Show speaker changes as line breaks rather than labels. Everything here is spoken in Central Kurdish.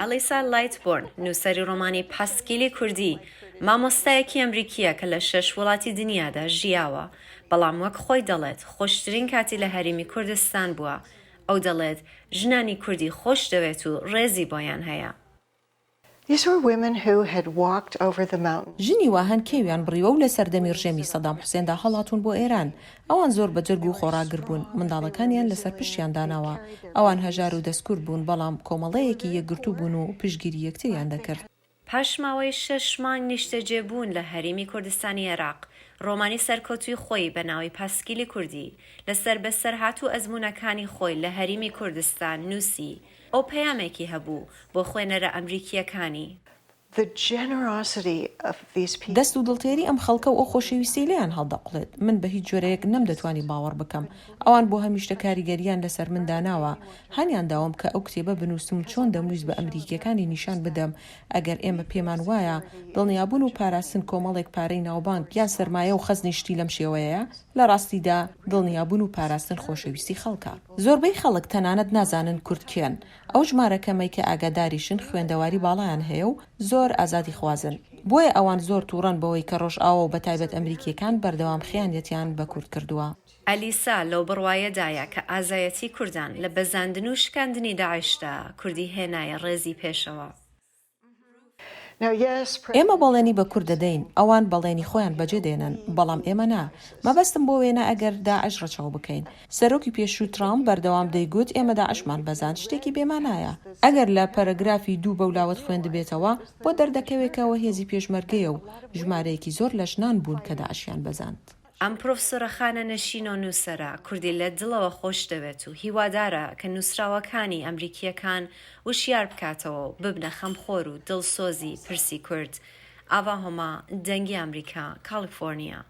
ئەلیسا لایتبۆرن نووسەری ڕۆمانی پاسکیلی کوردی مامۆستایەکی ئەمریکیە کە لە 6 وڵاتی دنیادا ژیاوە بەڵام وەک خۆی دەڵێت خۆشترین کاتی لە هەرێمی کوردستان بووە. ئەو دەڵێت ژنانی کوردی خۆش دەوێت و ڕێزی بۆیان هەیە.
ژنی واهەن کێویان بڕیوە و لە سەردەمی ڕژێمی سەدام حوسێندا هەڵاتون بۆ ئێران. ئەوان زۆر بەجرگ و خۆراگر بوون، منداڵەکانیان لەسەر پشتیان داناوە. ئەوان هەژار و دەستکورد بوون بەڵام کۆمەڵەیەکی یەکگرتوو بوون و پشگیری یەکتریان دەکرد.
پاش ماوەی 6 مانگ نیشتەجێبوون لە هەرێمی کوردستانی عێراق، ڕۆمانی سەرکەوتووی خۆی بە ناوی پاسکیلی کوردی لەسەر بەسەر هاتوو ئەزموونەکانی خۆی لە هەرێمی کوردستان نووسی. ئەو پەیامێکی هەبوو بۆ خوێنەرە ئەمریکیەکانی.
دەست و دڵتێری ئەم خەڵکە و ئەو خۆشەویستی لێیان هەڵدەقڵێت. من بە هیچ جۆرەیەک نەمدەتوانی باوەڕ بکەم. ئەوان بۆ هەمیشتە کاریگەریان لەسەر من داناوە. هەنیان داوام کە ئەو کتێبە بنووسم چۆن دەمویست بە ئەمریکیەکانی نیشان بدەم ئەگەر ئێمە پێمان وایە دڵنیابوون و پاراستن کۆمەڵێک پارەی ناوبانک یان سەرمایە و خەزنیشتی لەم شێوەیە لە ڕاستیدا دڵنیابوون و پاراستن خۆشەویستی خەڵکە. زۆربەی خەڵک تەنانەت نازانن کورد کێن. ئەو ژمارەکەمەی کە ئاگاداریشن خوێندەواری باڵایان هەیە و زۆر ئازادی خوازن. بۆیە ئەوان زۆر تووڕەن بەوەی کە ڕۆژئاوا و بەتایبەت ئەمریکیەکان بەردەوام خیانەتیان بە کورد کردووە.
ئەلیسا لەو بڕوایەدایە کە ئازایەتی کوردان لە بەزاندن و شکاندنی داعشدا کوردی هێنایە ڕێزی پێشەوە.
ئێمە بەڵێنی بە کورد دەدەین، ئەوان بەڵێنی خۆیان بەجێ دێنن، بەڵام ئێمە نا. مەبەستم بۆ وێنە ئەگەر داعش ڕەچاو بکەین. سەرۆکی پێشوو ترامپ بەردەوام دەیگوت ئێمە داعشمان بەزاند، شتێکی بێمانایە. ئەگەر لە پەرەگرافی 2 بەولاوت خوێندبێتەوە بۆ دەردەکەوێتەوە هێزی پێشمەرگەیە و ژمارەیەکی زۆر لە ژنان بوون کە داعشیان بەزاند.
ئەم پرۆفسۆرە خانە نەشینە و نووسەرە کوردی لە دڵەوە خۆش دەوێت و هیوادارە کە نووسراوەکانی ئەمریکیەکان وشیار بکاتەوە و ببنە خەمخۆر و دڵسۆزی پرسی کورد. ئاوا هۆما دەنگی ئەمریکا، کالیفۆرنیا.